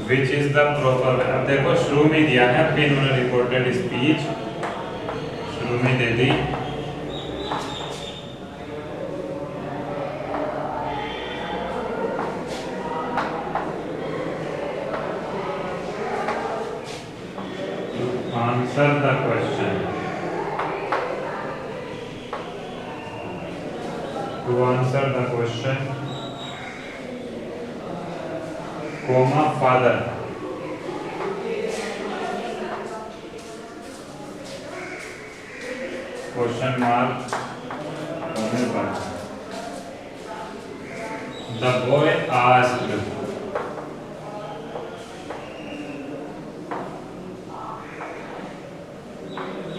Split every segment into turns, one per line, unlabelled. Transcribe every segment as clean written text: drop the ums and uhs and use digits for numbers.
Which is the proper. अब देखो शुरू में दिया है, फिर इन्होंने रिपोर्टेड स्पीच शुरू में दे दी। Answer the question, to answer the question comma father, question mark होने पर the boy asked,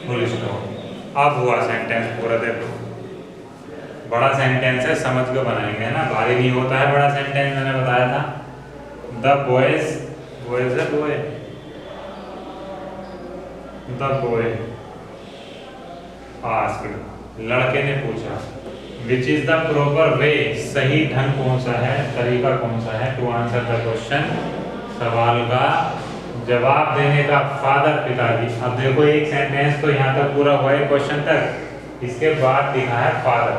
full stop. अब हुआ सेंटेंस पूरा। देखो बड़ा सेंटेंस है, समझ के बनाएंगे, है ना, भारी नहीं होता है बड़ा सेंटेंस, मैंने बताया था। द बॉयज, बॉयज है बॉय, द बॉय आस्क्ड, लड़के ने पूछा, which is the proper way, सही ढंग कौन सा है, तरीका कौन सा है, टू आंसर द क्वेश्चन, सवाल का जवाब देने का, फादर पिताजी। अब देखो एक सेंटेंस तो यहाँ तक पूरा हुआ है क्वेश्चन तक, इसके बाद लिखा है फादर।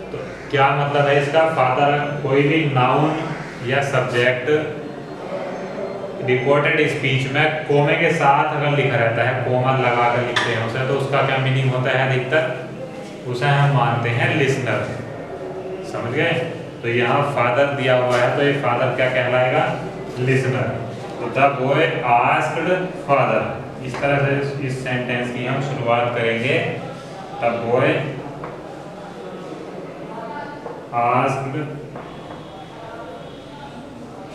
तो क्या मतलब है इसका? फादर कोई भी नाउन या सब्जेक्ट रिपोर्टेड स्पीच में कोमे के साथ अगर लिखा रहता है, कोमा लगा कर लिखते हैं उसे, तो उसका क्या मीनिंग होता है अधिकतर? उसे हम मानते हैं लिसनर। समझ गए? तो यहाँ फादर दिया हुआ है, तो ये फादर क्या कहलाएगा? लिसनर। तो द बॉय आस्क्ड फादर, इस तरह से इस सेंटेंस की हम शुरुआत करेंगे। The boy asked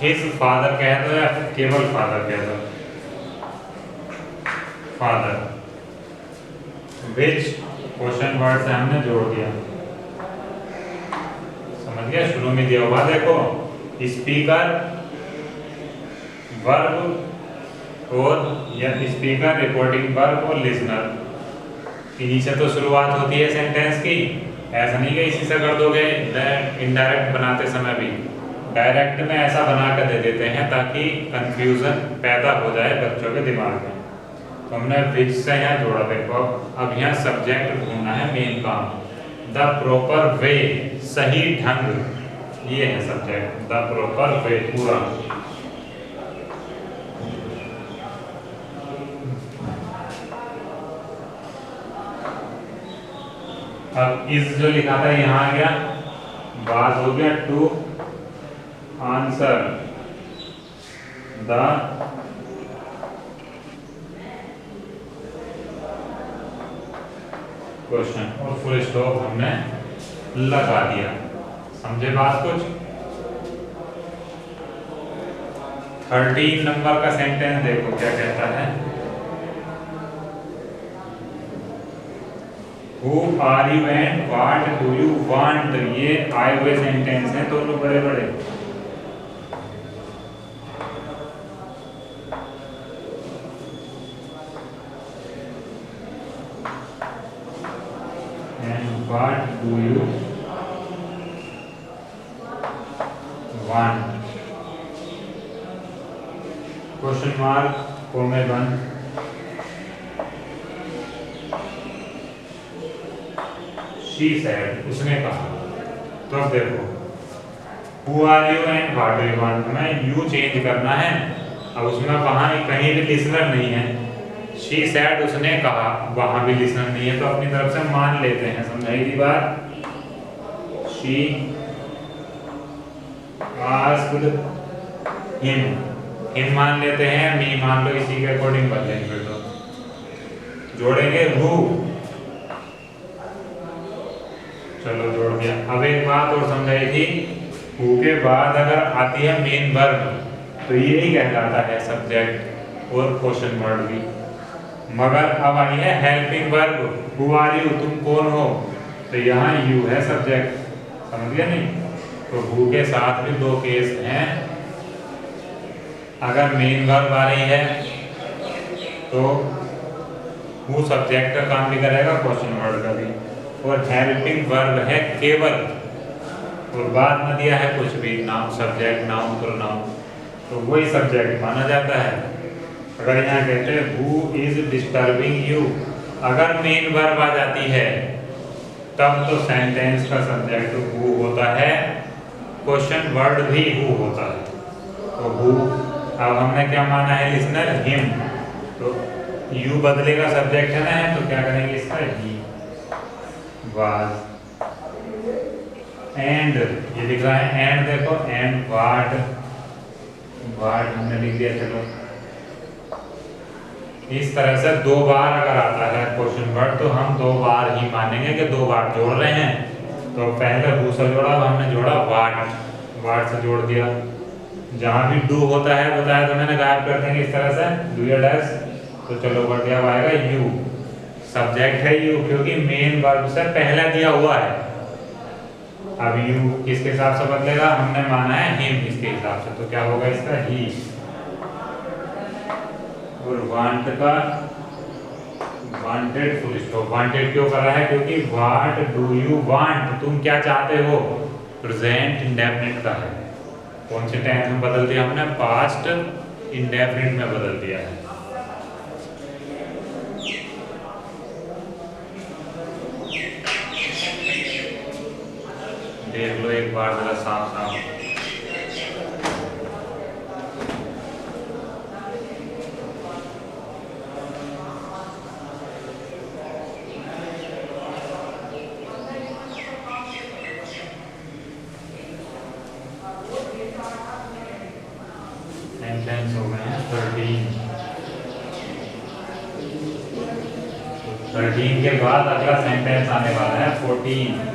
his father कह दो या फिर केवल फादर कह दो, फादर, विच क्वेश्चन वर्ड से हमने जोड़ दिया। समझ गया? शुरू में दिया हुआ देखो, स्पीकर वर्ब और या स्पीकर रिपोर्टिंग वर्ब और लिसनर, इन्हीं से तो शुरुआत होती है सेंटेंस की। ऐसा नहीं कि इसी से कर दोगे, इनडायरेक्ट बनाते समय भी डायरेक्ट में ऐसा बना कर दे देते हैं ताकि कंफ्यूजन पैदा हो जाए बच्चों के दिमाग में। तो हमने विच से यहाँ जोड़ा। देखो अब यहाँ सब्जेक्ट ढूंढना है, मेन काम। द प्रॉपर वे, सही ढंग, ये है सब्जेक्ट। द प्रॉपर वे, पूरा। अब इस जो लिखा था यहाँ आ गया, बात हो गया टू आंसर द क्वेश्चन, और फुल स्टॉप हमने लगा दिया। समझे बात कुछ? 13 नंबर का सेंटेंस देखो क्या कहता है। Who are you and what do you want? ये आए हुए सेंटेंस हैं दोनों बड़े बड़े। And what do you want? Question mark, कोमे बंद। She said, उसने कहा। तो अब देखो, Who are you and what do you want? हमें you चेंज करना है। अब उसमें वहाँ कहीं भी लिसनर नहीं है। She said, उसने कहा, वहाँ भी लिसनर नहीं है, तो अपनी तरफ से मान लेते हैं। समझाई थी बात? She asked him, him मान लेते हैं, me मान लो, इसी के अकॉर्डिंग बदलेंगे। फिर तो जोड़ेंगे who, चलो जोड़ दिया। अब एक बात और समझाई थी, हु के बाद अगर आती है मेन वर्ब, तो यही कहलाता है सब्जेक्ट और क्वेश्चन वर्ड भी। मगर अब आई है helping verb, who are you, तुम कौन हो, तो यहाँ यू है सब्जेक्ट। समझ गया नहीं? तो हु के साथ भी दो केस हैं। अगर मेन वर्ब आ रही है तो हु सब्जेक्ट का काम भी करेगा, क्वेश्चन वर्ड का भी। और हेल्पिंग वर्ब है केवल, और बाद में दिया है कुछ भी, नाउन, सब्जेक्ट, नाउन, प्रोनाउन, तो वही सब्जेक्ट माना जाता है। अगर यहाँ कहते हैं हु इज डिस्टर्बिंग यू, अगर मेन वर्ब आ जाती है तब तो सेंटेंस का सब्जेक्ट हु होता है, क्वेश्चन वर्ड भी हु होता है। तो हु, अब हमने क्या माना है लिसनर, हिम, तो यू बदलेगा सब्जेक्ट है ना, है तो क्या करेंगे इसका ही, वाज। एंड ये लिख रहा है एंड, देखो एंड वाट, वाट हमने लिख दिया। चलो इस तरह से दो बार अगर आता है क्वेश्चन वर्ड तो हम दो बार ही मानेंगे कि दो बार जोड़ रहे हैं। तो पहले हु से जोड़ा, हमने जोड़ा वाट, वाट से जोड़ दिया। जहाँ भी डू होता है बताया तो मैंने, गायब कर देंगे इस तरह से, डू या डैश। तो चलो बढ़ गया, आएगा यू, सब्जेक्ट है यू क्योंकि मेन वर्ब से पहला दिया हुआ है। अब यू किसके हिसाब से बदलेगा, हमने माना है हिम इसके हिसाब से, तो क्या होगा इसका ही। और वांट का वांटेड फुल स्टॉप, वांटेड क्यों कर रहा है, क्योंकि व्हाट डू यू वांट, तुम क्या चाहते हो, प्रेजेंट इंडेफिनिट का है। कौन से टेंस में बदल दिया हमने, पास्ट इंडेफिनिट में बदल दिया है। देख लो एक बार जरा साफ साफ। सेंटेंस हो गए हैं 13। 13 के बाद अगला सेंटेंस आने वाला है 14।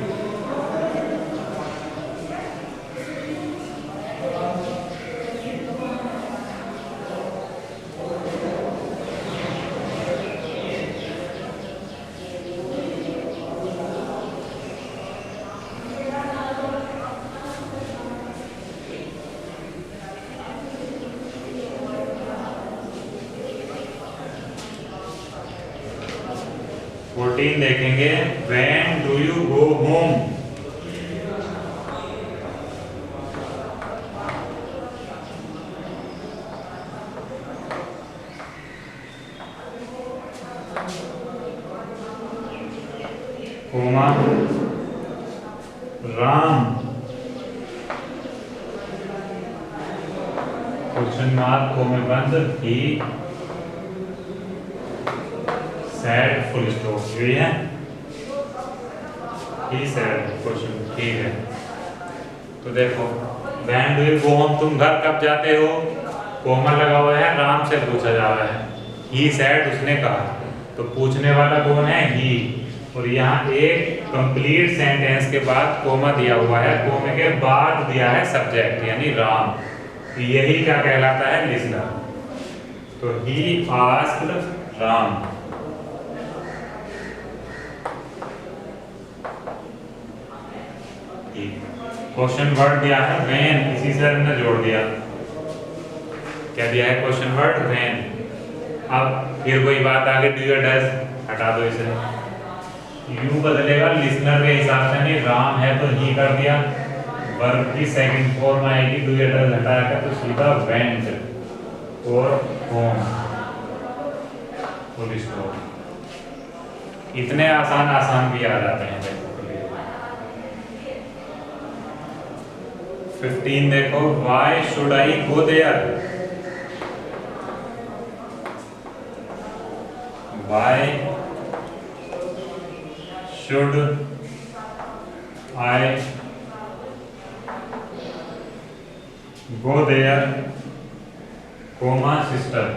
देखेंगे when do you go home, comma Ram, question mark कोमे बंद, ही सैड फुल स्टॉप, यही है ही सैड क्वेश्चन, ठीक है। तो देखो when do you go home, तुम घर कब जाते हो, कोमा लगा हुआ है, राम से पूछा जा रहा है, ही सैड उसने कहा, तो पूछने वाला कौन है, ही। और यहाँ एक कंप्लीट सेंटेंस के बाद कोमा दिया हुआ है, कोमे के बाद दिया है सब्जेक्ट यानी राम, तो यही क्या कहलाता है, लिसनर। तो he asked Ram, question word दिया है व्हेन, इसी से हमने जोड़ दिया, क्या दिया है क्वेश्चन वर्ड व्हेन। अब फिर वही बात आगे, डू या डज, हटा दो इसे, यू बदलेगा लिसनर के हिसाब से, नहीं राम है तो ही कर दिया, वर्ब की सेकंड फॉर्म आएगी, डू या डज हटाया तो सीधा वेंट और होम, फुल स्टॉप। इतने आसान आसान भी आ जाते हैं। 15 देखो, why should I go there, why should I go there, comma sister,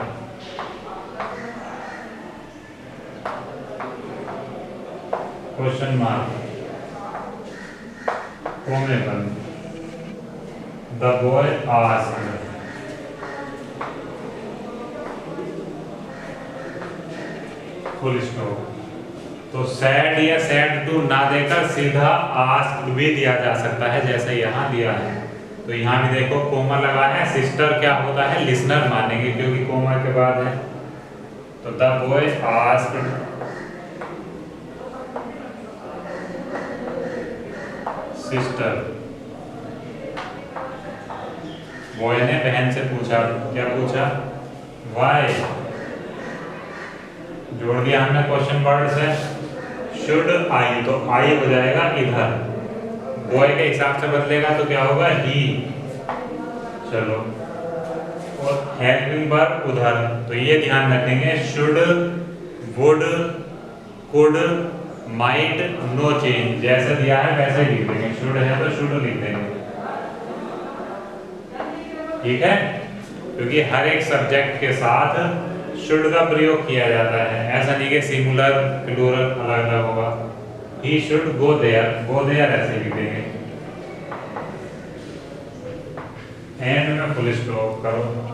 question mark, कोमे बंद, The boy asked, full stop. तो सैड या सैड टू ना देकर सीधा आस्क्ड भी दिया जा सकता है, जैसे यहाँ दिया है। तो यहाँ भी देखो कोमा लगा है, सिस्टर क्या होता है, लिसनर मानेंगे क्योंकि कोमा के बाद है। तो the boy asked sister boy ने बहन से पूछा, क्या पूछा? वाई। जोड़ दिया हमने क्वेश्चन वर्ड से, शुड आई, तो आई हो जाएगा इधर, बॉय के हिसाब से बदलेगा तो क्या होगा? ही। चलो, और हेल्पिंग वर्ब उधर, तो ये ध्यान रखेंगे, should, would, could, might, no change, जैसे दिया है वैसे लिख देंगे। शुड है तो शुड लिख देंगे, ठीक है, क्योंकि हर एक सब्जेक्ट के साथ शुड का प्रयोग किया जाता है, ऐसा नहीं कि सिंगुलर प्लूरल अलग अलग होगा। ही शुड गो देयर ऐसे लिख देंगे। एंड में फुल स्टॉप करो।